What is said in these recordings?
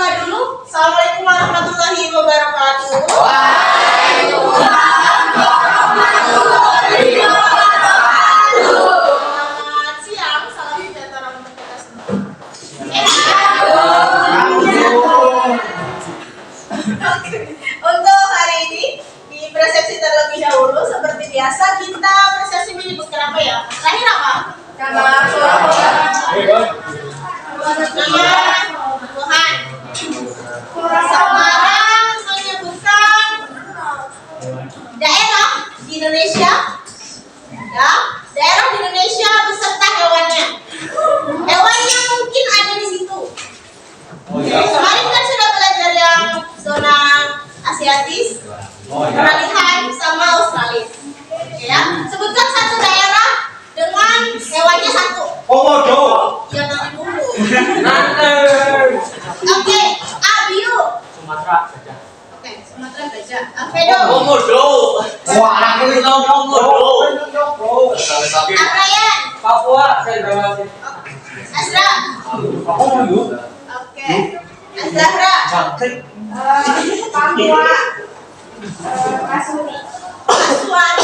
buka dulu. Assalamualaikum warahmatullahi wabarakatuh. Selamat siang, salam sejahtera untuk kita semua. Untuk hari ini di persepsi terlebih dahulu seperti biasa kita persepsi menyebutkan apa ya? Terakhir apa? Nama Tuhan. Sekarang menyebutkan daerah di Indonesia, ya, daerah di Indonesia beserta hewannya. Hewannya mungkin ada di situ. Kemarin kan sudah belajar yang zona Asiatis, peralihan sama Australia. Ya, sebutkan satu daerah dengan hewannya satu. Komodo. Ya nanti dulu. Nanti. Oke, Abiu. Sumatera saja. Oke, Sumatera saja. Alfredo. Komodo. Wah, aku bilang komodo. Abrayan. Papua, Cendrawasih. Azra. Aku mau dulu. Oke. Azahra. Cantik. Papua. Aswan.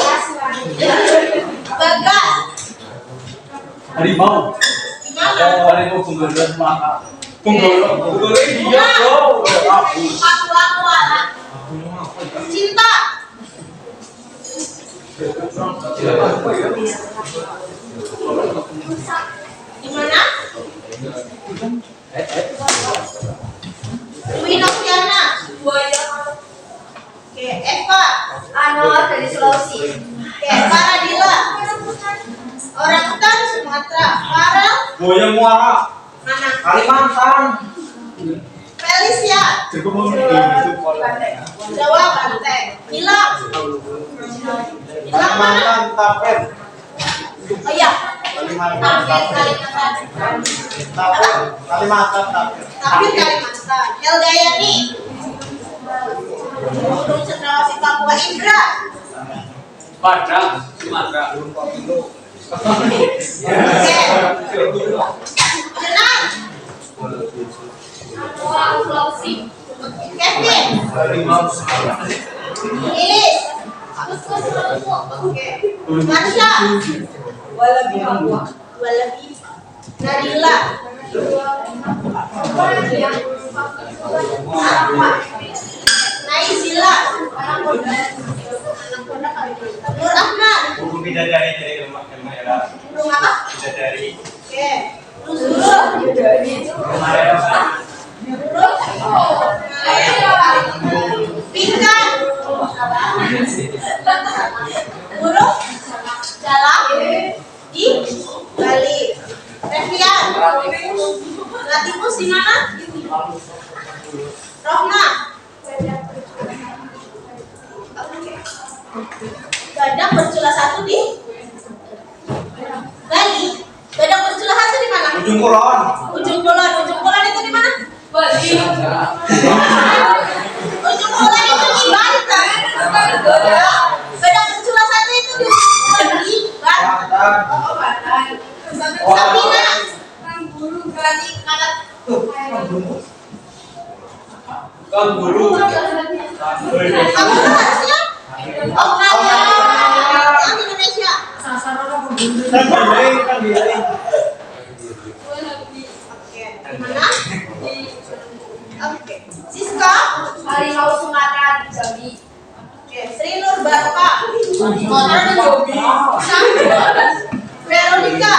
Bagas. Harimau. Gimana? Harimau Bunggolo Sumatera. Bunggolo dia, bro. Papua Kuala. Cinta. Gimana? Winokiana. Oke, Eva. Anwar dari Sulawesi. Oke, Faradila. Orang utan Sumatera. Farel. Goyang muara. Mana? Kalimantan. Felicia. Jawa Banten. Gilang. Gilang mana? Tapen. Oh iya. Tampil Kalimantan. Tampil Kalimantan. Eldayani. Gunung Cendrawasih Papua. Indra. Padang, Sumatera. Oke. Jenang. Sulawesi. Kevin. Lilis. Oke. Marsha. Walabi. Nadila. Naizila. Nur Ahmad. Burung bidadari dari lemak merah. Burung apa? Bidadari. Oke. Nuzulul. Pinkan. Burung dalam di Bali. Revian. Latimus di mana? Rohna. Badak bercula satu di Bali. Badak bercula satu di mana? Ujung Kulon. Ujung Kulon itu di mana? Bali. Ujung Kulon itu di Banten. Badak bercula satu itu di Banten. Oh, Banten. Sabina. Kanguru berani kadat. Kanguru. Kanguru harusnya. Oh, yang Indonesia. Oke, mana? Oke, Siska. Harimau Sumatera di Jambi. Oke, Sri Nur Barka. Sumatera di Jambi. Veronica.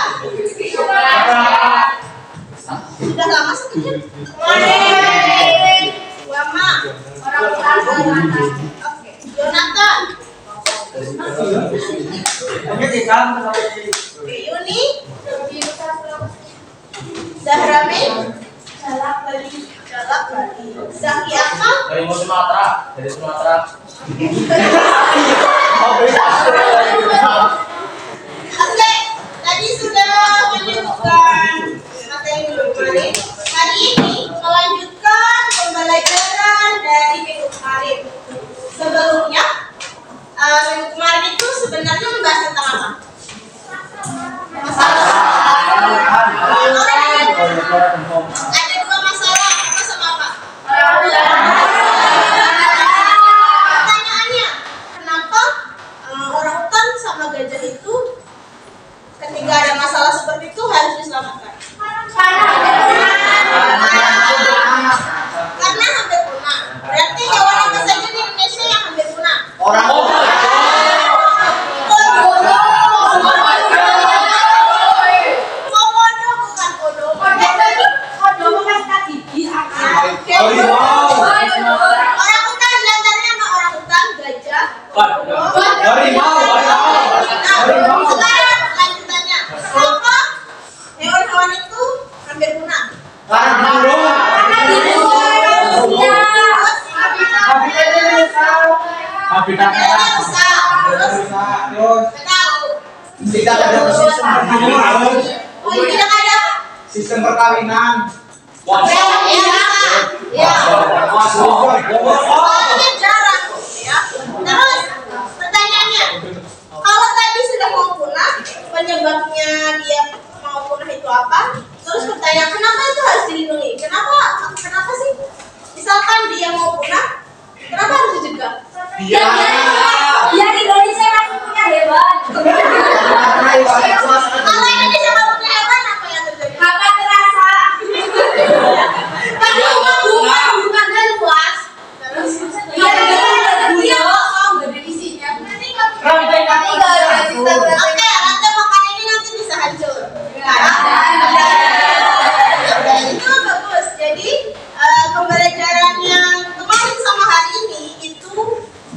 Sudah lama sekian. Wama. Orang Kalimantan. Oke, Jonathan. Yuni. Zahrami. Jalak Bali. Zaki Akmal. Dari Sumatera. Oke, tadi sudah menyebutkan materi minggu kemarin. Hari ini melanjutkan pembelajaran dari minggu kemarin. Sebelumnya, minggu kemarin itu sebenarnya membahas tentang apa? Masalah. Ada dua masalah, apa sama apa? gajah itu ketika ada masalah seperti itu harus diselamatkan? Karena hampir punah. Berarti hewan apa saja di Indonesia yang hampir punah? Orang Komodo bukan kodomo. Orang hutan diantaranya sama orang hutan, gajah. Nah, sekarang lanjutannya. Kenapa hewan-hewan itu hampir punah? Habitatnya rusak. Terus tahu. tidak ada Oh, tidak ada. sistem perkawinan. Ya. Soalnya jarang, ya. Terus pertanyaannya, kalau tadi sudah mau punah, penyebabnya dia mau punah itu apa? Terus pertanyaan, kenapa itu harus dilindungi? Kenapa sih? Misalkan dia mau punah, kenapa harus dicegah? Biar Indonesia masih punya hewan. Kalau Indonesia mau punya hewan, apa yang terjadi? Apa terasa? Karena bukannya luas. Terus Dia kosong, gak ada isinya. Rantai Oke, rantai makanan ini nanti bisa hancur. Itu bagus. Jadi pembelajaran yang kemarin sama hari ini itu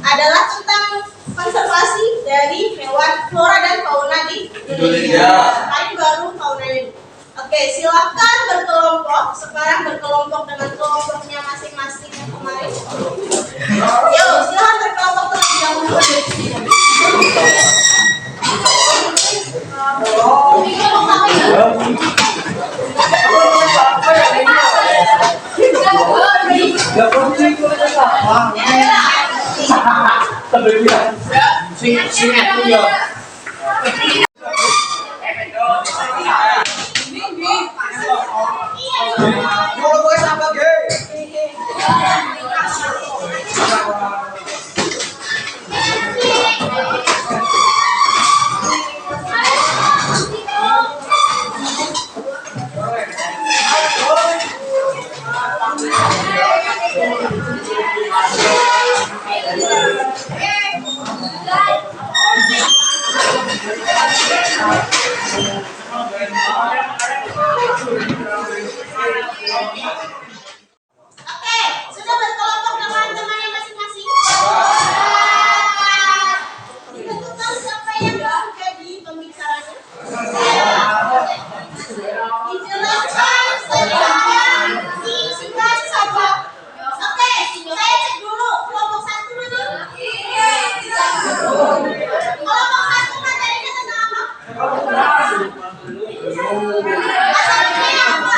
adalah tentang konservasi dari hewan flora dan fauna di Indonesia. Kali baru fauna ini. Oke, silakan berkelompok. Sekarang berkelompok dengan kelompoknya masing-masing yang kemarin. Yo, silakan berkelompok terlebih dahulu. Oke, sudah berkelompok dengan temannya masing-masing. Ditentukan siapa yang mau jadi pembicaranya. Dijelaskan saja, disingkat saja. Oke, saya cek dulu kelompok satu mana? Kelompok satu materinya tentang apa? Masalahnya apa?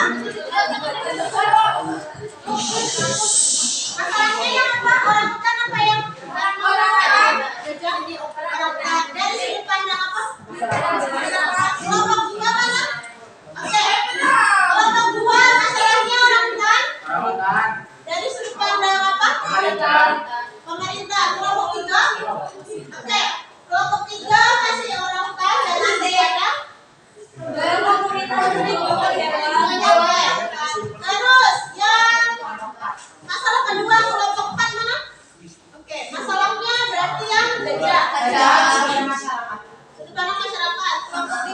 Masalahnya yang apa? Orang hutan apa yang orang gajah di orang hutan. Dari sudut pandang apa? Kelompok dua mana? Oke. Kelompok dua masalahnya orang hutan. Dari sudut pandang apa? Pemerintah. Kelompok tiga. Oke. Kelompok tiga masih orang hutan dan ada ya. Terus yang masalah kedua kelompok 4 mana? Oke, masalahnya berarti yang gajah. Sudut pandang masyarakat. Kelompok 5.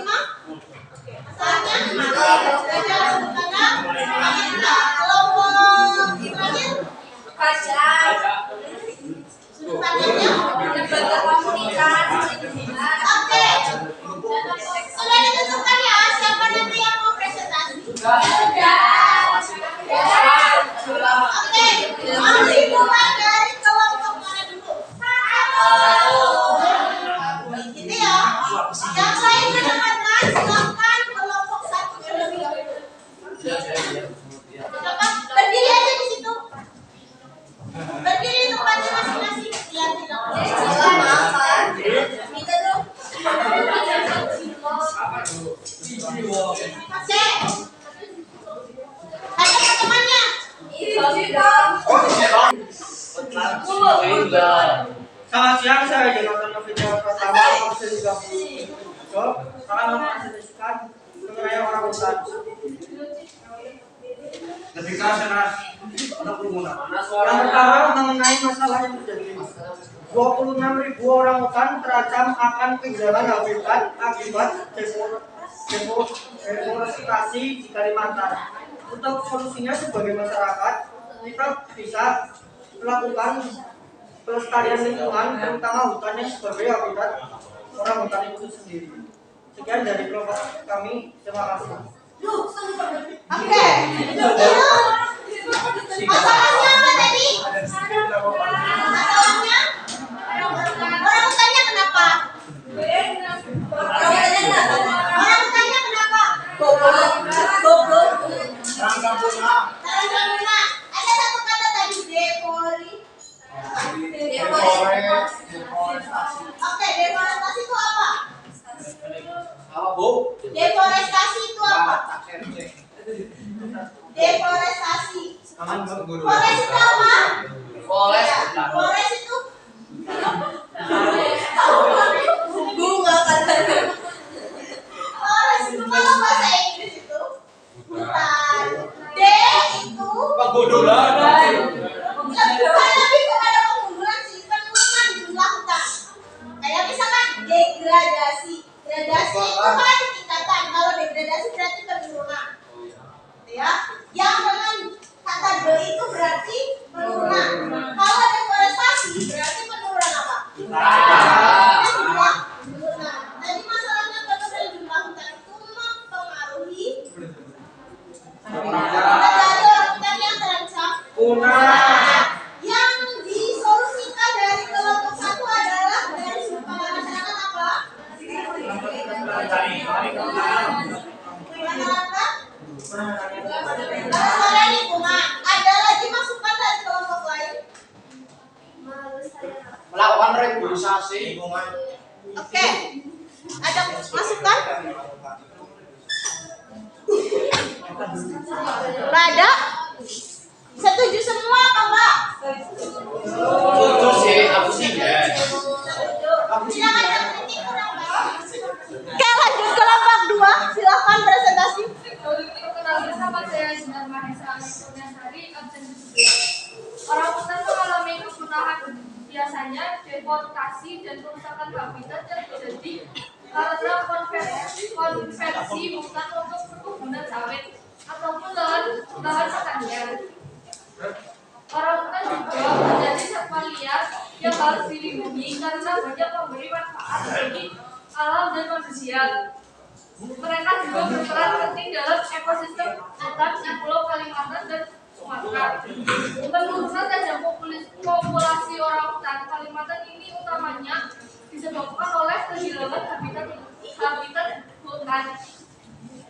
Oke, masalahnya gajah sudut pandang pemerintah. Kelompok terakhir sudut pandangnya oke. Sudah ditentukan ya siapa nanti yang mau presentasi? Oke, mau dimulai dari kelompok mana dulu? Gitu ya. Yang lain mendengarkan silakan kelompok 1 terlebih dahulu. Berdiri aja di situ. Berdiri di tempatnya masing-masing. Lihat di belakang. Minta dong. Oke. Ada temannya. Selamat siang, saya Jonathan Novita pertama, akan mengaksesikan penilaian orang hutan. Lebih keras ya mas. Ada kerumunan. Yang pertama mengenai masalah yang terjadi. 26.000 orang hutan terancam akan kehilangan habitat akibat deforestasi di Kalimantan. Untuk solusinya sebagai masyarakat, kita bisa melakukan pelestarian lingkungan, terutama hutan yang sebagai habitat orang hutan itu sendiri. Sekian dari kelompok kami. Terima kasih. Oke. Masalahnya apa tadi? Masalahnya? Orang hutannya kenapa? Orang hutannya kenapa? Rangka bunga. Tarang bunga. Ada satu kata tadi Oke, deforestasi itu apa? Apa bu? Deforestasi itu apa? Deforestasi. Forest itu apa? Forest itu bunga katanya. Forest itu kalau bahasa Inggris itu hutan. D itu Pegunungan. bukan lebih kepada penggundulan sih, penurunan jumlah hutan. Kayak misalkan degradasi. Degradasi itu kan tingkatan. Kalau degradasi berarti penurunan. Ya, yang dengan kata D itu berarti penurunan. Kalau deforestasi berarti penurunan apa? Penurunan. Jadi masalahnya penurunan jumlah hutan itu mempengaruhi dari orang hutan yang terancam. Yang disolusikan dari kelompok satu adalah dari sudut pandang masyarakat apa? Pelestarian lingkungan. Ada lagi masukan dari kelompok lain? Melakukan regulasi lingkungan. Oke. Ada masukan? Nggak ada? Setuju semua apa enggak? Setuju sih, aku sih ya. Silakan yang kritik kurang baik. Oke, lanjut ke kelompok 2. Silakan presentasi. Perkenalkan bersama saya Sinar Mahesa Kurniasari, absen 17. Orang hutan mengalami kepunahan biasanya deforestasi dan kerusakan habitat yang terjadi karena konversi hutan untuk perkebunan sawit ataupun lahan pertanian. Orang hutan juga menjadi satwa liar yang harus dilindungi karena banyak memberi manfaat bagi alam dan manusia. Mereka juga berperan penting dalam ekosistem hutan di Pulau Kalimantan dan Sumatera. Penurunan tajam populasi orang hutan Kalimantan ini utamanya disebabkan oleh kehilangan habitat hutan.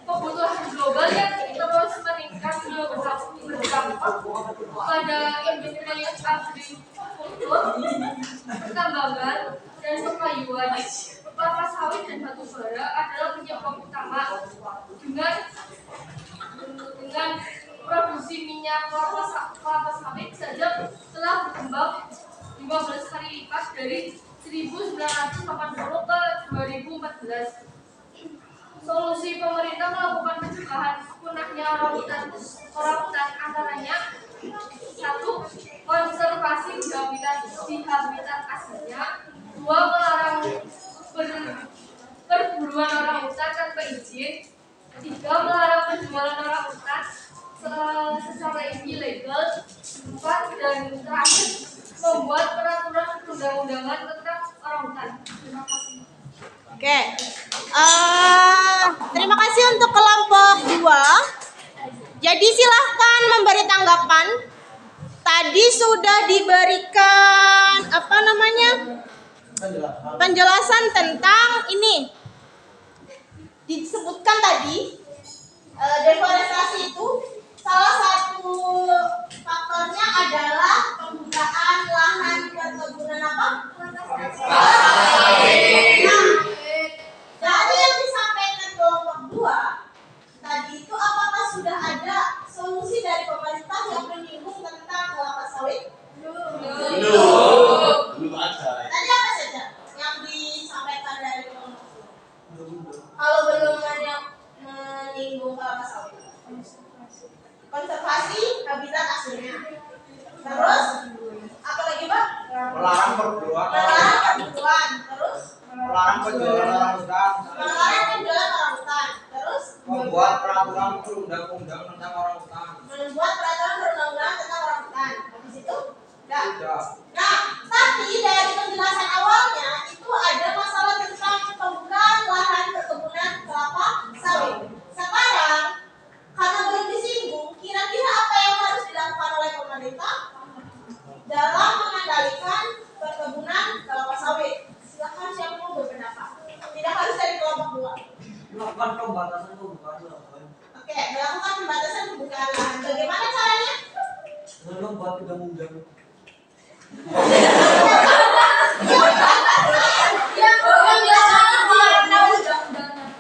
Kebutuhan global yang terus meningkat juga berdampak pada industri agrikultur, pertambangan, dan perkayuan. Kelapa sawit dan batu bara adalah penyebab utama. Dengan produksi minyak kelapa sawit saja telah berkembang 15 kali lipat dari 1980 ke 2014. Solusi pemerintah melakukan pencegahan punahnya orang hutan antaranya: 1. Konservasi di habitat aslinya. 2. Melarang perburuan orang hutan tanpa izin. 3. Melarang penjualan orang hutan secara ilegal. 4. Dan terakhir, membuat peraturan perundang-undangan tentang orang hutan. Terima kasih. Oke. Terima kasih untuk kelompok 2. Jadi silahkan memberi tanggapan. Tadi sudah diberikan penjelasan tentang ini. Disebutkan tadi deforestasi itu salah satu faktornya adalah penggunaan lahan perkebunan apa? Dari yang disampaikan kelompok 2 tadi itu, apakah sudah ada solusi dari pemerintah yang menyinggung tentang kelapa sawit? Belum ada. Tadi apa saja yang disampaikan dari kelompok konservasi habitat aslinya. Terus apa lagi, Pak? Melarang perburuan. Melarang perburuan. Terus Melarang penjualan orang hutan. melarang penjualan orang hutan. Terus Membuat peraturan perundang-undang tentang orang hutan. membuat peraturan perundang-undangan tentang orang hutan. Habis itu udah. Tidak. Nah, tapi dari penjelasan awalnya itu ada masalah tentang pembukaan lahan perkebunan kelapa sawit. Sekarang karena belum disinggung, kira-kira apa yang harus dilakukan oleh pemerintah dalam mengendalikan perkebunan kelapa sawit? Silakan siapa mau berpendapat. Tidak harus dari kelompok dua. Melakukan pembatasan pembukaan lahan Oke, melakukan pembatasan pembukaan lahan. Bagaimana caranya? dengan membuat undang-undang.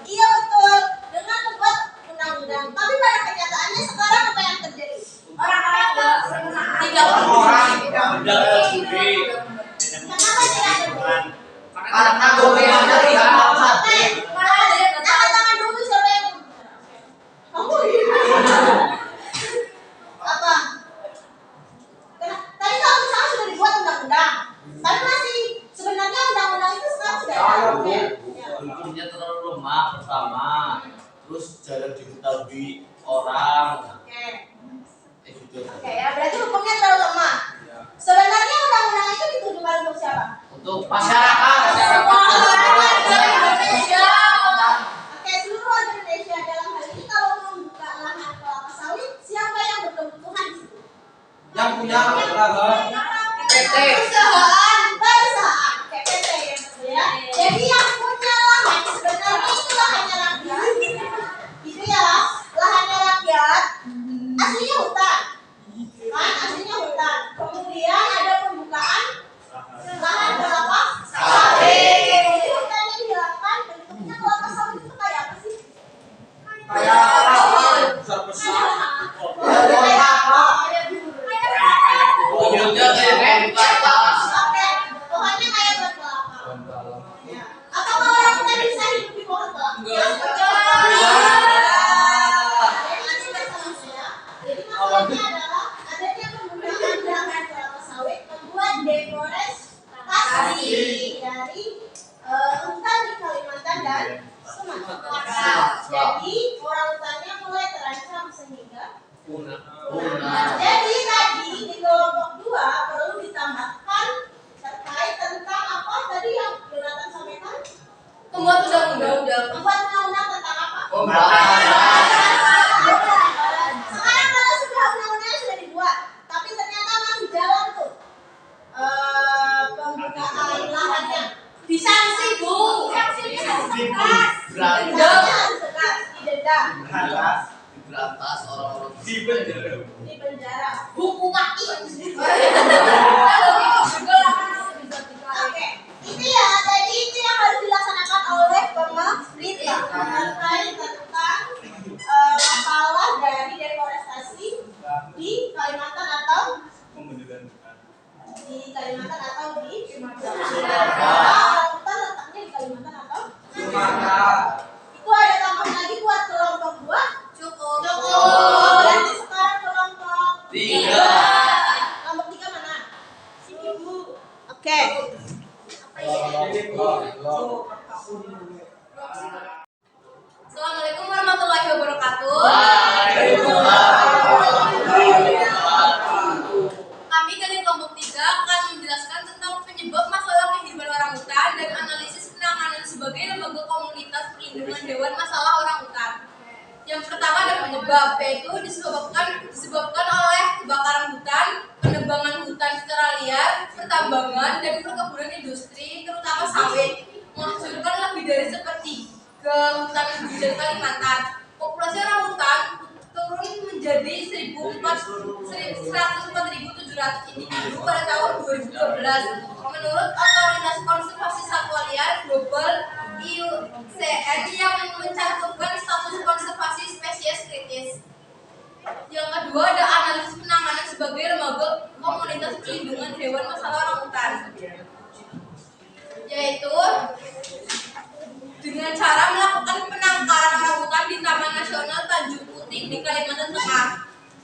Iya betul, dengan membuat undang-undang. Tapi pada kenyataannya sekarang apa yang terjadi? Orang-orang tidak Orang tidak menjadi. Kenapa tidak berbuat? Karena gorengannya tidak mau sate. Angkat tangan dulu siapa yang kamu apa? Tadi kalau misalnya sudah dibuat undang-undang, tapi masih sebenarnya undang-undang itu sekarang sudah ada. Ya. Hukumnya terlalu lemah pertama, terus jarang diketahui orang. Oke. Gitu. Oke ya, berarti hukumnya terlalu lemah. Sebenarnya undang-undang itu ditujukan untuk siapa? Untuk masyarakat, Semua orang Indonesia. Oke, seluruh warga Indonesia. Dalam hal ini kalau mau membuka lahan kelapa sawit, siapa yang berkebutuhan di situ? Yang punya keberagaman. Perusahaan. Kayak PT ya, betul ya. Jadi yang punya lahan sebenarnya itu lahannya rakyat. Itu ya, lahannya rakyat. Aslinya hutan. Kan, aslinya hutan. Kemudian ada pembukaan lahan kelapa sawit. Jadi hutannya dihilangkan, bentuknya kelapa sawit itu kayak apa sih? Kayak besar-besar. wujudnya kayak kertas. Oke, pokoknya kayak buat kelapa. Ya. Apakah orang kita bisa hidup di pohon kelapa? Jadi masalahnya adalah adanya penggunaan lahan kelapa sawit membuat deforestasi dari hutan di Kalimantan dan Sumatera. Jadi orang hutannya mulai terancam sehingga jadi tadi di kelompok 2 perlu ditambahkan terkait tentang apa tadi yang Jonathan sampaikan? Membuat undang-undang. Membuat undang-undang tentang apa? Pembatasan. Sekarang kalau sudah undang-undangnya sudah dibuat, tapi ternyata masih jalan tuh pembukaan lahannya. Disanksi Bu. Sanksinya harus tegas. Dendanya harus tegas, didenda, Berantas orang-orang Di penjara. di penjara. Buku mati. Oke, itu ya. Jadi itu yang harus dilaksanakan oleh pemerintah terkait tentang masalah dari deforestasi di Kalimantan atau di Kalimantan atau di Sumatera. Orang hutan letaknya di Kalimantan atau Sumatera. itu ada tambahan lagi buat kelompok 2? Cukup. Berarti sekarang kelompok 3. Kelompok 3 mana? Sini Bu. Oke. Assalamualaikum warahmatullahi wabarakatuh. Kami dari kelompok 3 akan menjelaskan tentang penyebab masalah kehidupan orang hutan dan analisis penanganan sebagai lembaga komunitas perlindungan hewan masalah orang hutan. Yang pertama adalah penyebab, yaitu disebabkan oleh kebakaran hutan, penebangan hutan secara liar, pertambangan dan perkebunan industri, terutama sawit, menghasilkan lebih dari sepertiga hutan di Kalimantan. Populasi orang hutan turun menjadi 104.700 individu pada tahun 2012 menurut Otoritas Konservasi Satwa Liar Global IUCN yang mencantumkan status konservasi spesies kritis. Yang kedua ada analisis penanganan sebagai lembaga komunitas perlindungan hewan masalah orang hutan, yaitu dengan cara melakukan penangkaran orang hutan di Taman Nasional Tanjung Puting di Kalimantan Tengah,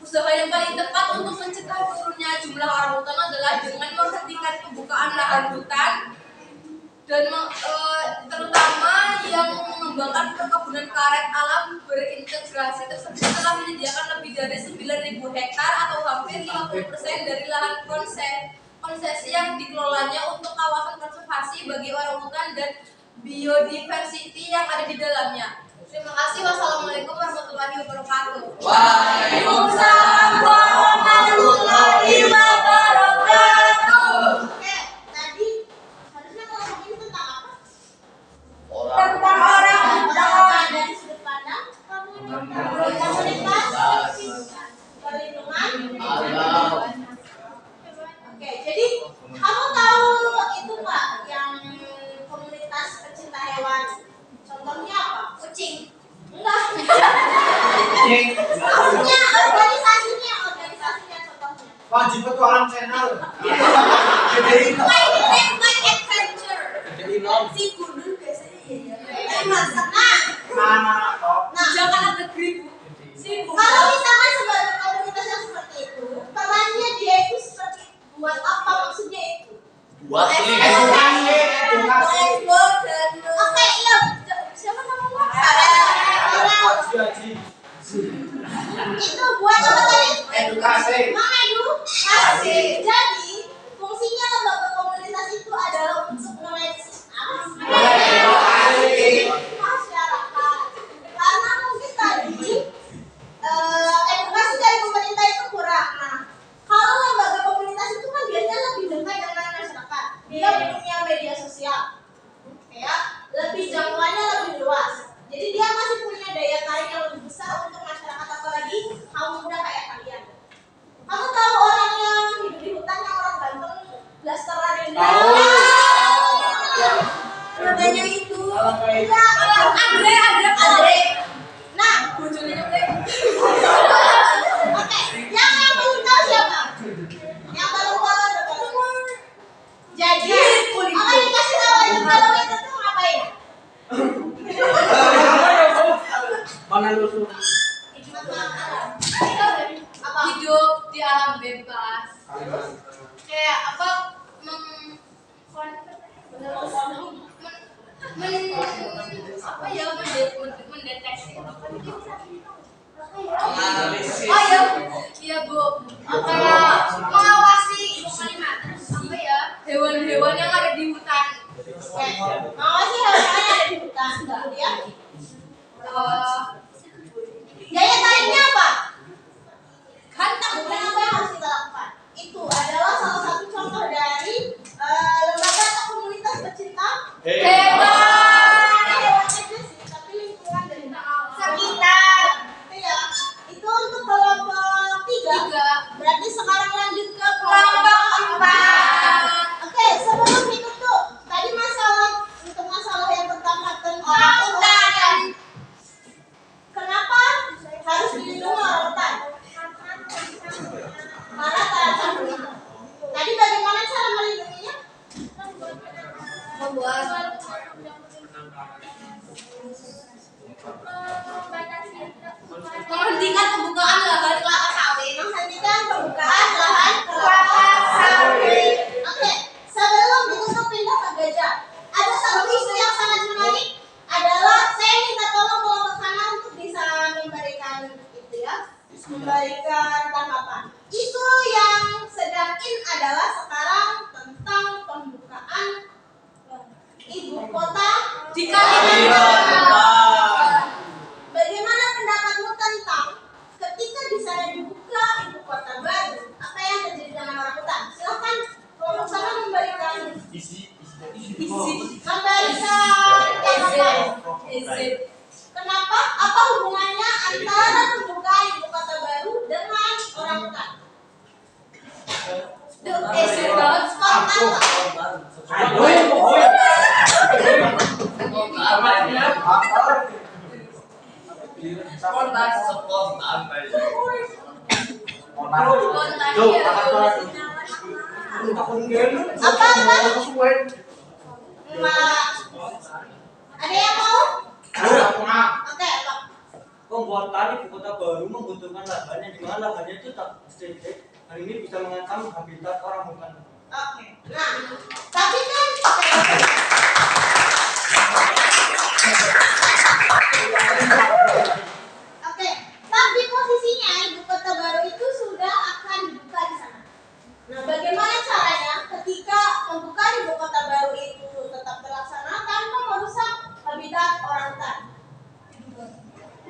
Usaha yang paling tepat untuk mencegah turunnya jumlah orang hutan adalah dengan menghentikan pembukaan lahan hutan dan terutama yang mengembangkan perkebunan karet alam berintegrasi tersebut telah menyediakan lebih dari 9.000 hektar atau hampir 50% dari lahan konsesi yang dikelolanya untuk kawasan konservasi bagi orang hutan dan biodiversity yang ada di dalamnya. Terima kasih. Wassalamualaikum warahmatullahi wabarakatuh. Waalaikumsalam warahmatullahi wabarakatuh. Oke, tadi harusnya ngomongin tentang apa? Tentang orang hutan dari sudut pandang komunitas, perlindungan. Oke, jadi kamu tahu itu nggak yang komunitas pecinta hewan? Contohnya apa? Kucing. Enggak. Maksudnya organisasinya contohnya. Wajib petualang channel. Like adventure. Si gundul biasanya ya. Masak. Nah, Jangan ada negeri. kalau misalkan sebagai komunitas yang seperti itu, perannya dia itu seperti buat apa maksudnya itu? Buat edukasi. Oke, iya. Siapa namanya? Haji. Itu buat apa tadi? Edukasi. Mengedukasi. Jadi, fungsinya lembaga komunitas itu adalah untuk mengedukasi masyarakat. Karena mungkin tadi edukasi dari pemerintah itu kurang. Nah, kalau lembaga komunitas itu kan biasanya lebih dekat dengan masyarakat. Dia punya media sosial, ya, lebih jangkauannya lebih luas. Jadi dia masih punya daya tarik yang lebih besar untuk masyarakat, apalagi kaum muda kayak kalian. Kamu tahu orang yang hidup di hutan yang orang ganteng, blasteran ini? Namanya itu. Andre. Nah, bojone Oke, yang belum tahu siapa? Yang baru tahu. Jadi, akan dikasih tahu aja kalau itu tuh ngapain? Mana lu? Apa? Hidup di alam bebas. Kayak apa? Mendeteksi. Oh iya Bu. Kayak mengawasi apa ya? Hewan-hewan yang ada di hutan. Mengawasi hewan-hewan yang ada di hutan. Kemudian daya tariknya apa? Kemudian apa yang harus kita lakukan? Itu adalah salah satu contoh dari lembaga atau komunitas pecinta hewan aja sih, tapi lingkungan dan sekitar. Iya, itu untuk kelompok 3. Berarti sekarang lanjut ke kelompok 4. Oke, sebelum itu tuh tadi masalah yang pertama tentang hutan. Kenapa harus dilindungi orang hutan? Karena tadi bagaimana cara melindunginya? Menghentikan pembukaan lahan kelapa sawit. Menghentikan pembukaan lahan kelapa sawit. Oke, sebelum kita pindah ke gajah, ada satu isu yang sangat menarik adalah saya minta tolong kelompok sana untuk bisa memberikan tanggapan. Isu yang sedang in adalah sekarang tentang pembukaan ibu kota Di Kalimantan. Bagaimana pendapatmu tentang ketika di sana dibuka ibu kota baru, apa yang terjadi dengan orang hutan? Silakan kelompok sana memberikan tanggapan. Kenapa? Apa hubungannya antara pembukaan ibu kota baru dengan orang hutan? Ada yang mau? Oke, apa? kota di ibu kota baru membutuhkan lahan yang dimana lahannya itu tak sedikit. Hal ini bisa mengancam habitat orang hutan. Oke. Nah, tapi kan Oke, tapi posisinya ibu kota baru itu sudah akan dibuka di sana. Nah, bagaimana caranya ketika pembukaan ibu kota baru itu tetap terlaksana tanpa merusak habitat orang hutan?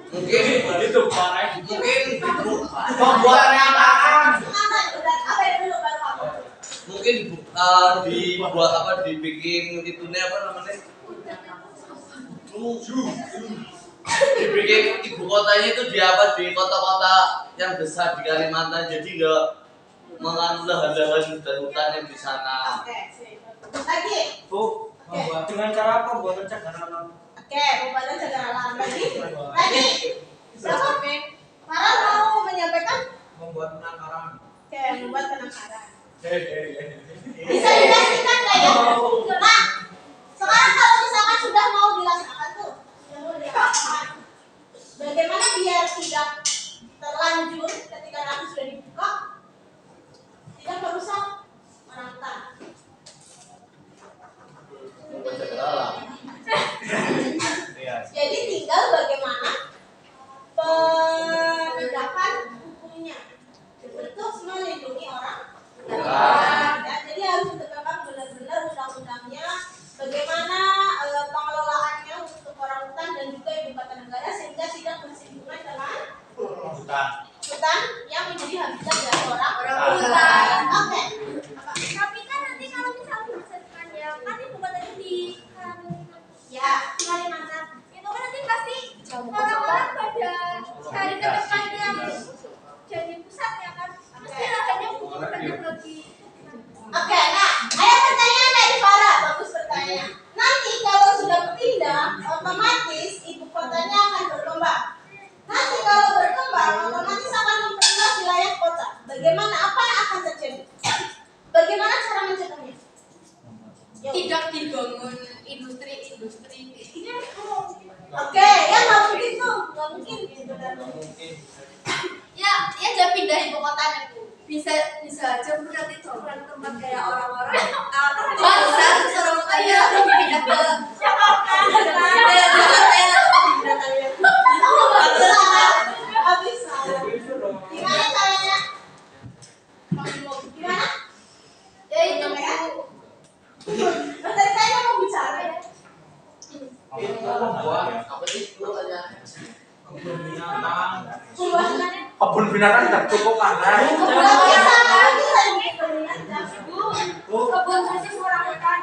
Mungkin itu parah. mungkin pembuatnya apaan? Apa yang dulu baru kamu? Mungkin dibuat apa, dibikin itunya apa namanya? Dibikin ibu kotanya itu di apa, di kota-kota yang besar di Kalimantan, jadi nggak mengandung lahan-lahan hutan yang di sana. Oke, sip. Lagi. Tuh, membuat dengan cara apa? Buat cegah alam. Oke, pembuatan cegah alam lagi. Lagi. Siapa? Farah mau menyampaikan? Membuat penangkaran. Oke, membuat penangkaran. Bisa dipastikan nggak ya? Nah, sekarang kalau misalkan sudah mau dilaksanakan tuh, sudah mau dilaksanakan, bagaimana biar tidak terlanjur ketika nanti sudah dibuka, tidak merusak orang hutan? Jadi tinggal bagaimana penegakan hukumnya untuk melindungi orang. Ya, jadi harus ditegakkan benar-benar undang-undangnya, bagaimana pengelolaannya untuk orang hutan dan juga ibu kota negara sehingga tidak bersinggungan dengan hutan yang menjadi habitat dari orang hutan. Oke. Tapi kan nanti kalau misalnya misalkan ya kan ibu kotanya di Ya, Kalimantan. itu kan nanti pasti orang-orang pada cari ke depan yang jadi pusatnya kan mesti lahannya banyak lagi. Oke, nah, ada pertanyaan dari Farah, bagus pertanyaan. Nanti kalau sudah pindah, otomatis ibu kotanya akan berkembang. Nanti kalau berkembang, otomatis akan memperluas wilayah kota. Bagaimana? Apa yang akan terjadi? Bagaimana cara mencegahnya? Yuk. Tidak dibangun industri. Oke, ya nggak mungkin tuh, nggak mungkin. Ya dia pindah ibu kotanya tuh. Bisa aja berarti coklat tempat kayak orang-orang bangsa orang kaya pindah ke Jakarta. Nggak bisa. Gimana caranya? Gimana? Ya itu Tadi saya mau bicara ya. Apa sih pertanyaannya? Pembahasannya. Kebun binatang tidak cukup panas. kebun khusus orang hutan.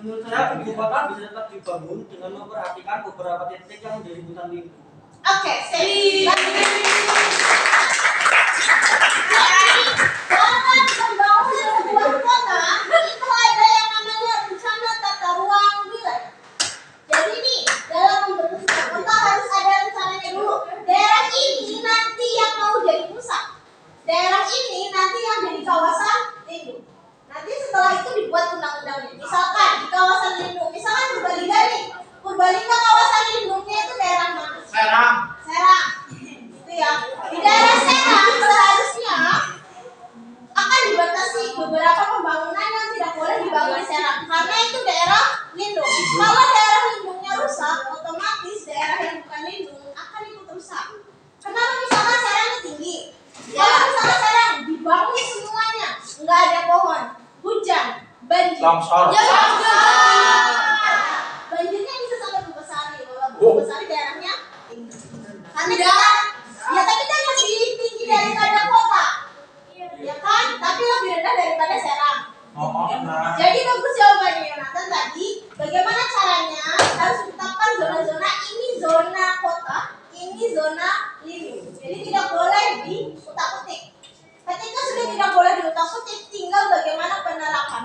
Menurut saya ibu kota bisa tetap dibangun dengan memperhatikan beberapa titik yang menjadi hutan lindung. Oke, sip. Dalam pembangunan sebuah kota itu ada yang namanya rencana tata ruang wilayah. Jadi nih, dalam membentuk sebuah kota harus ada rencananya dulu. Daerah ini nanti yang mau jadi pusat. Daerah ini nanti yang jadi kawasan lindung. Nanti setelah itu dibuat undang-undangnya. Misalkan di kawasan lindung, misalkan Purbalingga nih. Purbalingga kawasan lindungnya itu daerah mana? Serang. Serang. Gitu ya. Di daerah Serang seharusnya akan dibatasi beberapa pembangunan yang tidak boleh dibangun di Serang karena itu daerah lindung. Kalau daerah lindungnya rusak, otomatis daerah yang bukan lindung akan ikut rusak. Kenapa misalkan Serang tinggi? Kalau misalkan Serang dibangun semuanya, nggak ada pohon, hujan, banjir. Longsor. Ya, banjirnya bisa sampai Bukesari. Kalau Bukesari daerahnya tinggi. Kan tidak? Ya tapi kan lebih tinggi daripada kota. Ya kan? Tapi lebih rendah daripada Serang. Nah. Jadi bagus jawabannya Yonatan tadi. Bagaimana caranya? Harus ditetapkan zona-zona ini zona kota, ini zona lindung. Jadi tidak boleh diutak-utik. Ketika sudah tidak boleh diutak-utik, tinggal bagaimana penerapan.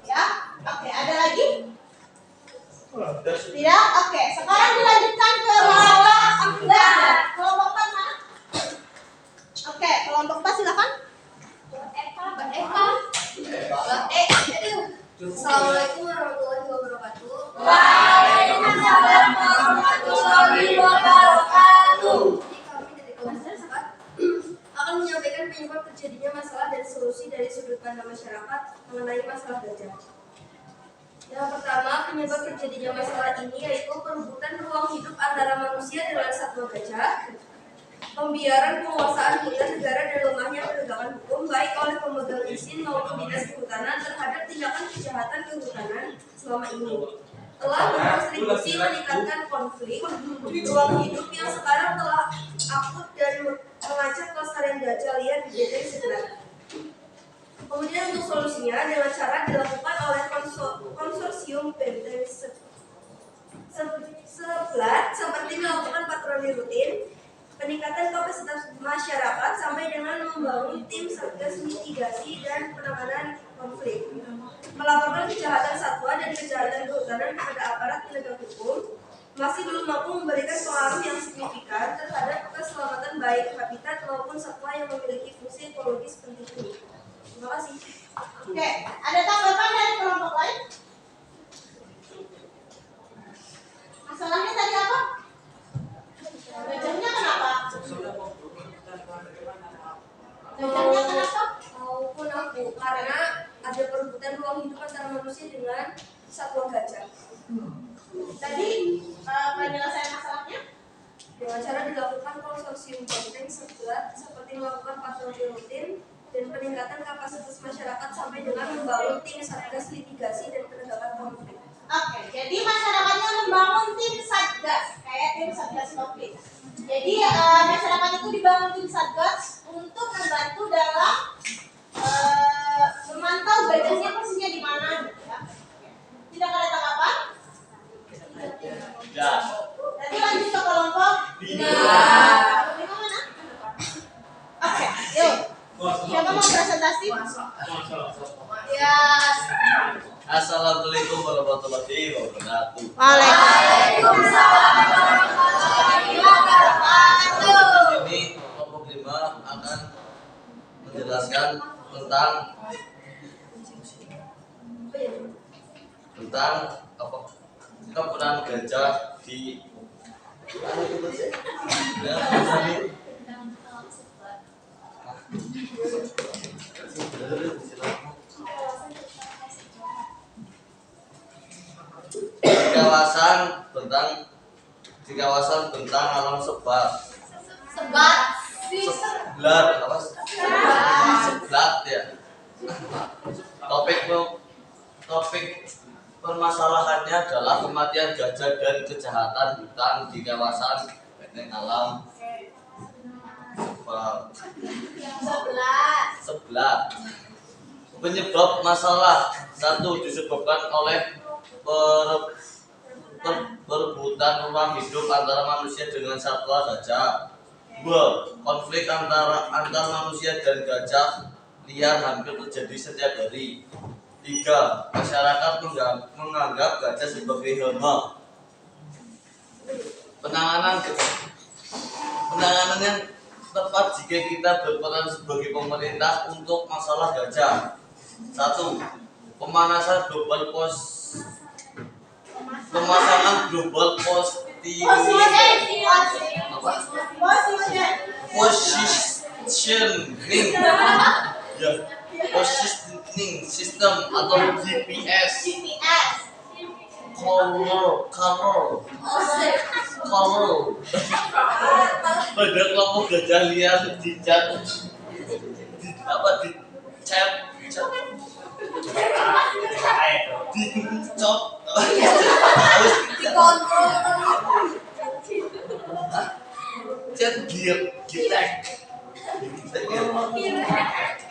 Ya, oke. Ada lagi? Tidak? Oke. Sekarang dilanjutkan ke kelompok 4. Kelompok 4 mana? Oke, kelompok 4 silakan. Assalamualaikum warahmatullahi wabarakatuh. Waalaikumsalam warahmatullahi wabarakatuh. mengenai masalah gajah. Yang pertama, penyebab terjadinya masalah ini yaitu perebutan ruang hidup antara manusia dengan satwa gajah, pembiaran penguasaan hutan negara dan lemahnya penegakan hukum baik oleh pemegang izin maupun dinas kehutanan terhadap tindakan kejahatan kehutanan selama ini telah berkontribusi meningkatkan konflik ruang hidup yang sekarang telah akut dan mengacak kelestarian gajah liar di Benteng Sebelat. Kemudian untuk solusinya dengan cara dilakukan oleh konsorsium Benteng Sebelat seperti melakukan patroli rutin, peningkatan kapasitas masyarakat sampai dengan membangun tim satgas mitigasi dan penanganan konflik, melaporkan kejahatan satwa dan kejahatan kehutanan kepada aparat penegak hukum, masih belum mampu memberikan pengaruh yang signifikan terhadap keselamatan baik habitat maupun satwa yang memiliki fungsi ekologis penting ini. Terima kasih. Oke, ada tanggapan dari kelompok lain? Masalahnya tadi apa? Gajahnya kenapa? Gajahnya kenapa? Maupun aku, karena ada perebutan ruang hidup antara manusia dengan satwa gajah. Tadi penyelesaian masalahnya? Dengan cara dilakukan konsorsium Benteng Sebelat seperti melakukan patroli rutin dan peningkatan kapasitas masyarakat sampai dengan membangun tim satgas litigasi dan penegakan konflik. Oke, jadi masyarakatnya membangun tim satgas, kayak tim satgas konflik. Jadi masyarakat itu dibangun tim satgas untuk membantu dalam memantau gajahnya persisnya di mana, gitu ya. Tidak ada tanggapan? Tidak. Nanti lanjut ke kelompok. Tidak. Bagaimana? Oke, yuk. Siapa mau presentasi? Ya. Assalamualaikum warahmatullahi wabarakatuh. Waalaikumsalam warahmatullahi wabarakatuh. Ini kelompok 5 akan menjelaskan tentang apa keberadaan gajah di di kawasan bentang alam sebat ya. Topik permasalahannya adalah kematian gajah dan kejahatan hutan di kawasan benteng alam sebelat. Penyebab masalah: 1. Disebabkan oleh perebutan ruang hidup antara manusia dengan satwa gajah. 2. Konflik antar manusia dan gajah liar hampir terjadi setiap hari. 3. Masyarakat menganggap gajah sebagai hama. Penanganan yang tepat jika kita berperan sebagai pemerintah untuk masalah gajah. 1. Pemanasan global pemasangan global positioning system atau GPS. Color pada kelompok gajah liar dicap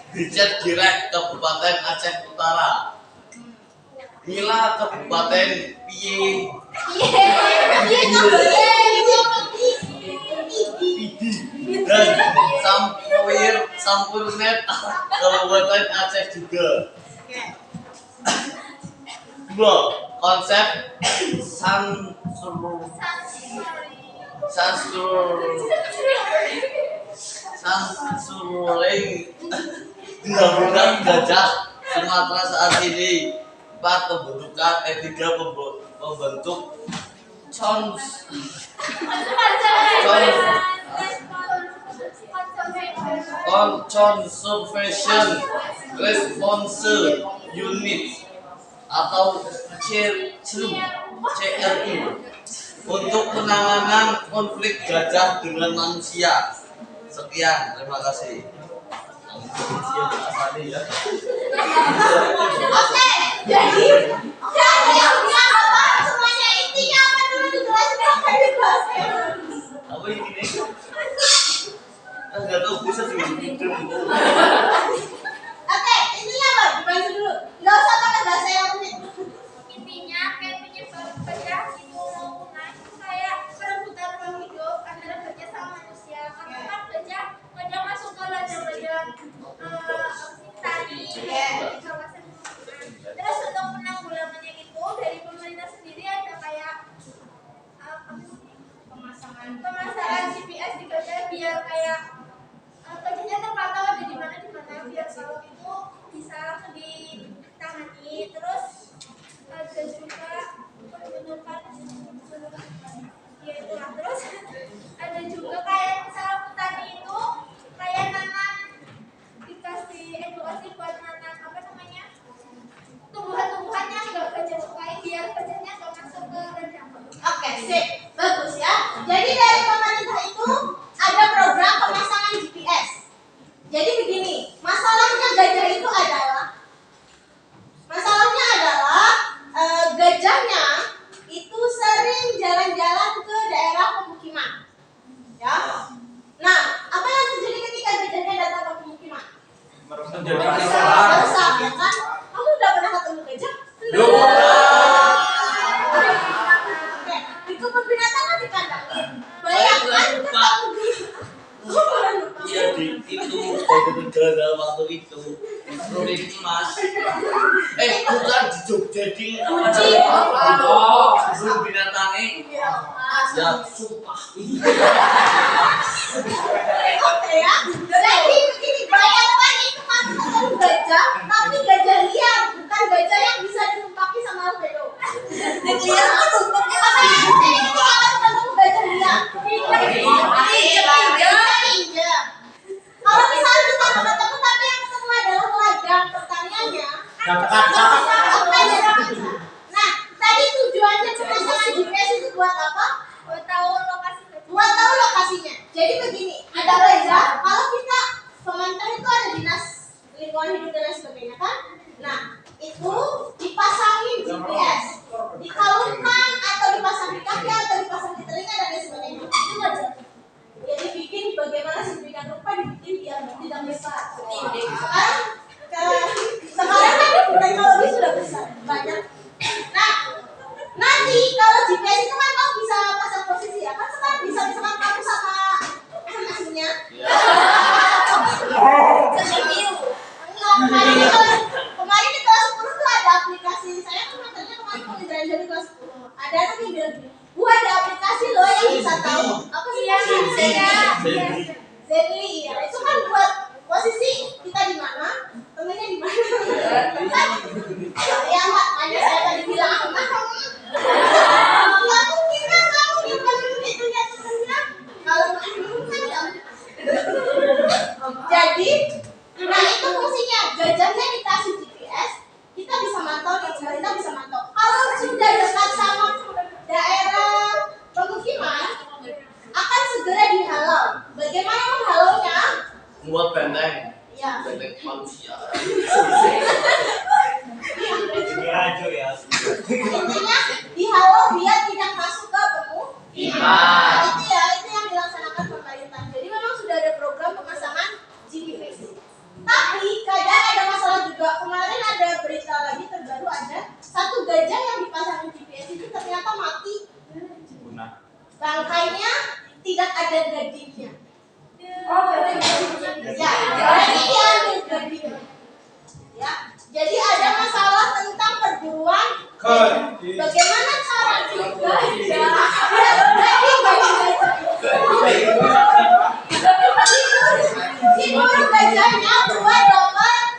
Dicat Girek Kabupaten Aceh Utara, Mila Kabupaten Pidi dan Sampurnet Kabupaten Aceh juga. 2. Konsep Sansuring dilakukan gajah Sumatera saat ini. 4. Pembentukan 3. Pembentuk Conservation Response unit atau CRI untuk penanganan konflik gajah dengan manusia. Sekian, terima kasih. Oke, jadi yang apa semuanya intinya apa dulu dijelasin apa dibahasnya. Apa ini nih? Enggak tahu bisa juga. Oke, intinya apa? Dibahas dulu. Nggak usah pakai bahasa yang rumit. Intinya kayak penyebab gajah itu punah itu kayak perebutan ruang hidup antara gajah sama manusia. Karena kan gajah masuk ke ladang-ladang tani di kawasan pemukiman. Terus untuk penanggulangannya itu dari pemerintah sendiri ada kayak pemasangan GPS di gajah biar kayak gajahnya terpantau ada di mana biar kalau itu bisa ditangani. Terus ada juga penunjukan ya itulah. Terus ada juga kayak misalnya petani itu kayak nanam, dikasih edukasi buat nanam apa namanya tumbuhan-tumbuhan yang nggak gajah sukai biar gajahnya nggak masuk ke ladang. Oke, sip. Bagus ya. Jadi dari pemerintah itu ada program pemasangan GPS. Jadi begini, masalahnya gajah itu adalah gajahnya itu sering jalan-jalan ke daerah pemukiman. Ya. Nah, apa yang terjadi ketika gajahnya datang ke pemukiman? Meresah, ya kan? Kamu udah pernah ketemu gajah? Oke, di kebun binatang kan di kandang. Bayangkan ketemu di Iya itu gara-gara waktu itu proyek emas. Bukan di Jogja di sebelum binatangnya. Ya sumpah. Oke ya. Jadi begini, bayangkan itu kamu ketemu gajah, tapi gajah liar, bukan gajah yang bisa ditumpaki sama albedo. Liar itu tumpaknya apa yang terjadi ketika kamu ketemu gajah liar? Injek. Kalau misalnya kita ketemu tapi yang ketemu adalah ladang pertaniannya, nah, tadi tujuannya pemasangan GPS itu buat apa? Buat tahu lokasi gajah. Buat tahu lokasinya. Jadi begini, ada gajah. Kalau kita pemerintah itu ada dinas lingkungan hidup dan lain sebagainya kan? Nah, itu dipasangin GPS, dikalungkan atau dipasang di kaki atau dipasang di telinga dan lain sebagainya. Itu gajah. Jadi bikin bagaimana sedemikian rupa dibikin biar tidak besar. Sekarang kan teknologi sudah besar banyak. Nah, nanti kalau GPS itu kan kamu bisa pasang posisi ya kan, sekarang bisa misalkan kamu sama aslinya. Kemarin di kelas 10 tuh ada aplikasi, saya kan materinya kemarin penginderaan dari kelas 10. Ada anak yang bilang gini, ada aplikasi loh yang bisa tahu apa sih yang Zenly ya, itu kan buat posisi kita di mana, temennya di mana. Ya nggak, hanya saya tadi bilang nggak mungkin kan kamu yang paling itu ya temennya kalau kan. Jadi, nah itu fungsinya, gajahnya dikasih GPS, kita bisa mantau, kita bisa mantau. Kalau sudah dekat sama daerah pemukiman, akan segera dihalau. Bagaimana menghalaunya? Buat benteng. Ya. Benteng manusia. Intinya dihalau biar tidak masuk ke pemukiman. Itu yang dilaksanakan pemerintah. Jadi memang sudah ada program pemasangan GPS. Tapi kadang ada masalah juga. Kemarin ada berita lagi terbaru, ada satu gajah yang dipasang GPS itu ternyata mati. Bangkainya tidak ada dagingnya. Ya, jadi diambil dagingnya. Ya, jadi ada masalah tentang perburuan gajah. Bagaimana cara gajah diburu gajahnya buat dapat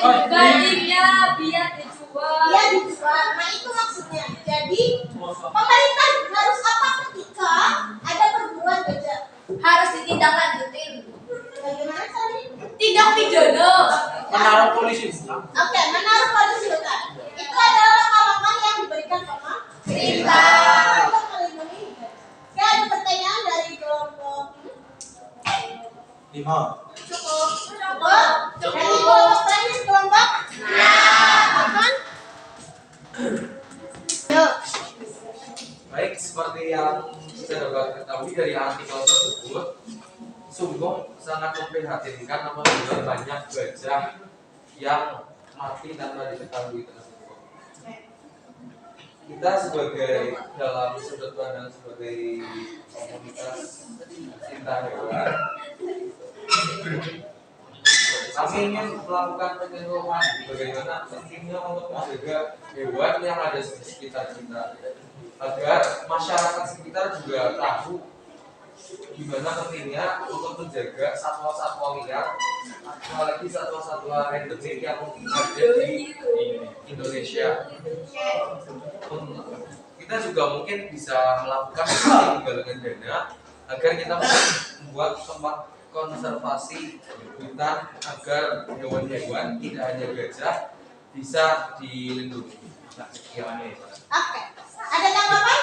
Dagingnya biar dijual. Iya dijual. Nah itu maksudnya. Jadi pemerintah harus apa ketika ada perburuan gajah? Harus ditindaklanjutin. Bagaimana caranya? Tindak pidana. Menaruh polisi. Oke, menaruh polisi. Cukup. Jadi kelompok terakhir kelompok. Aman? Yuk. Baik, seperti yang kita dapat ketahui dari artikel tersebut, sungguh sangat memprihatinkan apabila banyak gajah yang mati tanpa diketahui tersebut. Kita sebagai dalam sudut pandang sebagai komunitas cinta hewan, kami ingin melakukan penyuluhan bagaimana pentingnya untuk menjaga hewan yang ada di sekitar kita, agar masyarakat sekitar juga tahu gimana pentingnya untuk menjaga satwa-satwa liar, apalagi satwa-satwa endemik yang ada di Indonesia. Kita juga mungkin bisa melakukan penggalangan dana agar kita membuat tempat konservasi hutan agar hewan-hewan tidak hanya gajah bisa dilindungi. Oke. Ada tanggapan?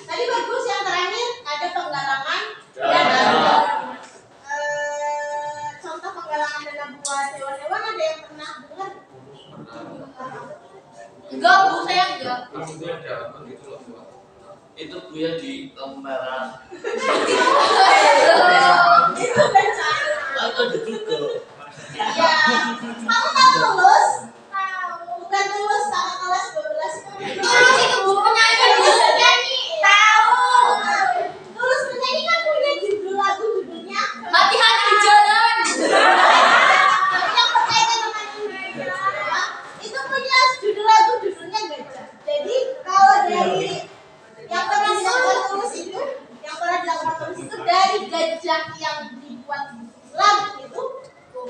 Tadi bagus yang terakhir ada penggalangan dana. Contoh penggalangan dana buat hewan-hewan ada yang pernah dengar? Enggak, Bu, saya enggak. Kemudian ada begitu loh. Itu Bu ya di lampu merah. Itu bencana. Ada juga. Ya, kamu tahu tulus? Tahu. Bukan tulus sama kelas 12 itu. Oh, itu Bu penyanyi. Tulus penyanyi. Tahu. Tulus penyanyi kan punya judul lagu judulnya Hati-hati di jalan. yang berkaitan dengan Indonesia. Itu punya judul lagu judulnya gajah. Jadi kalau dari yang pernah dilakukan tulus itu, dari gajah yang dibuat lagu itu,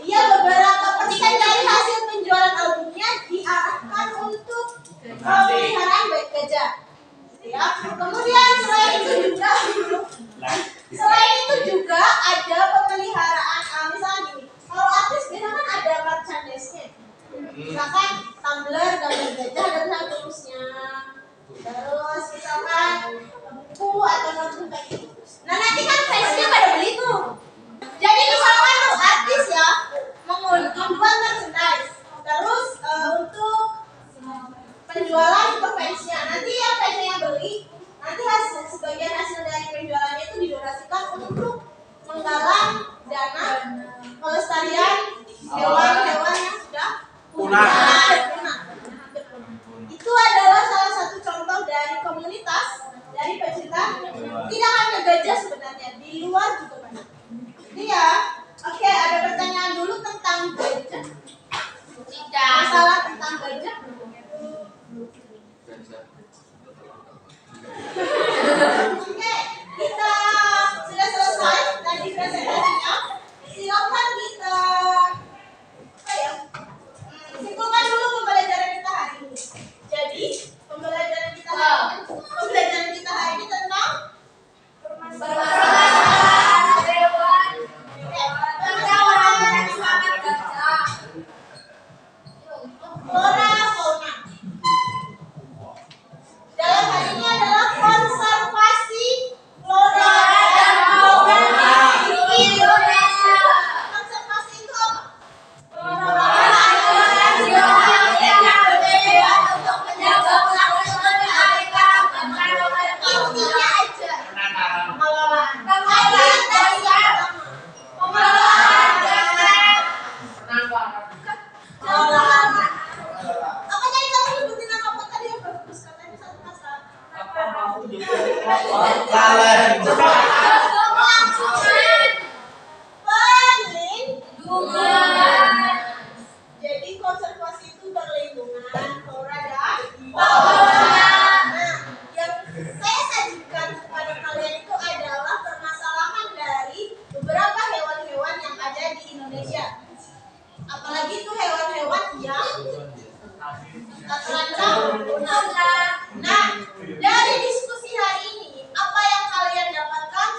dia beberapa persen dari hasil penjualan albumnya diarahkan untuk pemeliharaan baik gajah. Ya. Kemudian selain itu juga ada pemeliharaan, misalnya gini, kalau artis biasanya kan ada merchandise-nya. Misalkan tumbler gambar gajah dan tulisnya. Terus misalkan buku atau notebook kayak gitu. Nah nanti kan fansnya pada beli tuh. Jadi misalkan tuh artis ya membuat merchandise. Terus untuk penjualan ke fansnya. Nanti yang fansnya yang beli, nanti sebagian hasil dari penjualannya itu didonasikan untuk menggalang dana pelestarian hewan-hewan yang sudah punah. Itu adalah salah satu contoh dari komunitas dari pecinta tidak hanya gajah sebenarnya, di luar juga banyak. Jadi ya, oke, ada pertanyaan dulu tentang gajah. Masalah tentang gajah. Oke, kita sudah selesai tadi presentasinya. Silakan kita simpulkan dulu pembelajaran kita hari ini. Jadi pembelajaran kita hari ini tentang Permasalahan hewan. permasalahan flora fauna. Dalam hal ini adalah konservasi flora dan fauna di Indonesia. Konservasi itu apa? Intinya aja pengelolaan. Apa jadi kamu nyebutin apa tadi yang bagus katanya satu masalah. Perlindungan. Jadi konservasi itu perlindungan flora dan fauna. Nah, yang saya sajikan kepada kalian itu adalah permasalahan dari beberapa hewan-hewan yang ada di Indonesia. Apalagi itu hewan-hewan yang terancam punah. Nah, dari diskusi hari ini, apa yang kalian dapatkan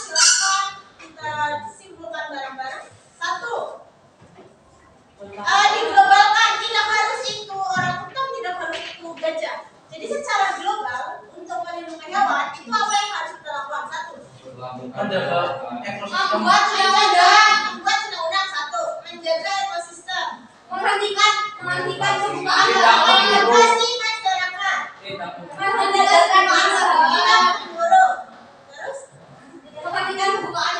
menjaga ekosistem. Membuat undang-undang satu, menjaga ekosistem, menghentikan kebukaan konsentrasi masyarakat, menjaga keamanan buruk, terus menghentikan pembukaan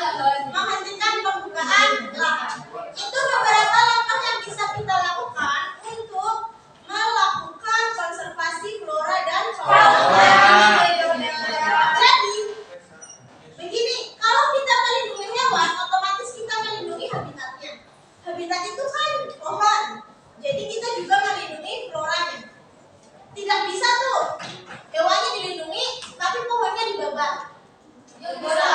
lahan. Itu beberapa langkah yang bisa kita lakukan untuk melakukan konservasi flora dan fauna. Jadi begini, kalau kita melindungi hewan, otomatis kita melindungi habitatnya. Habitat itu kan pohon, jadi kita juga melindungi floranya. Tidak bisa tuh hewannya dilindungi, tapi pohonnya dibabat. Bisa.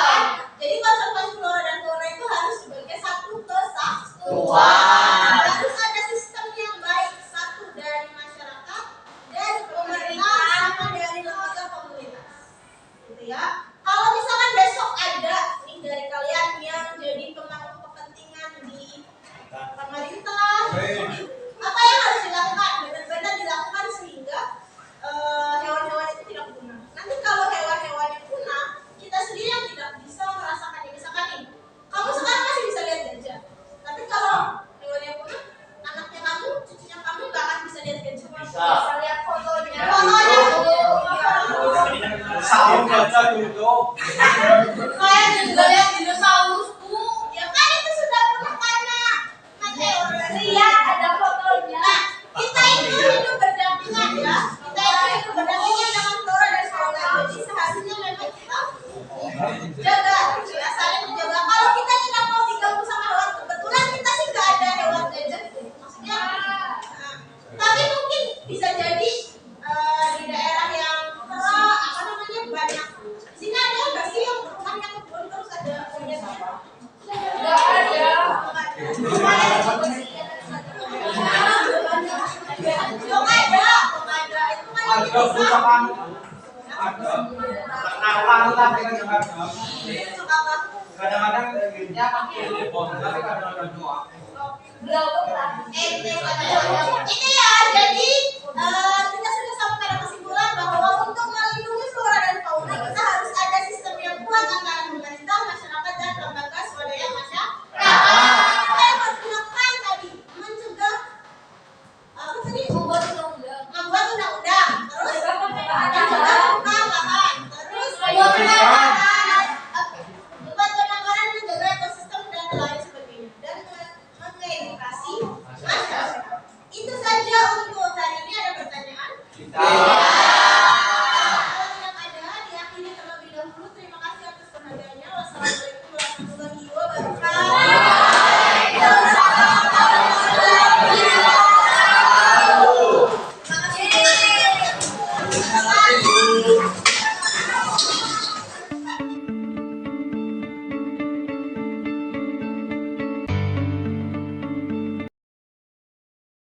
Jadi konservasi flora dan fauna itu harus sebagai satu kesatuan. Harus ada sistem yang baik, satu dari masyarakat, dari pemerintah, sama dari lembaga komunitas. Gitu ya. Kalau misalkan besok ada nih dari kalian yang jadi pemangku kepentingan di pemerintah, apa yang harus dilakukan? Benar-benar dilakukan sehingga hewan-hewan itu tidak punah. Nanti kalau hewan-hewan yang punah, kita sendiri yang tidak bisa merasakannya. Misalkan nih, kamu sekarang masih bisa lihat gajah, tapi kalau hewan yang punah, anaknya kamu, cucunya kamu nggak akan bisa lihat gajah. Bisa lihat fotonya. Sahur gajah dulu. Kayak juga lihat dinosaurus bu, ya kan itu sudah punah karena lihat ada fotonya. Nah, kita itu hidup berdampingan ya. Kita itu hidup berdampingan dengan flora dan fauna. Jadi seharusnya memang kita jaga, ya saling menjaga. Kalau kita tidak mau diganggu sama hewan, kebetulan kita sih nggak ada hewan gajah, maksudnya. Tapi mungkin bisa jadi di daerah yang banyak. Di sini ada nggak sih yang rumahnya kebun terus ada gajahnya? Nggak ada. Kadang-kadang dia pakai telepon, tapi kadang-kadang doang. Ini ya, jadi kita sudah sampai pada kesimpulan bahwa untuk melindungi flora dan fauna kita harus ada sistem yang kuat antara pemerintah, masyarakat, dan lembaga swadaya masyarakat. Kita yang harus dilakukan tadi mencegah apa tadi? Membuat undang-undang, terus mencegah pembukaan lahan, terus membuat penanggulangan, menjaga ekosistem dan lain sebagainya, dan mengedukasi masyarakat. Itu saja untuk hari ini. Ada pertanyaan?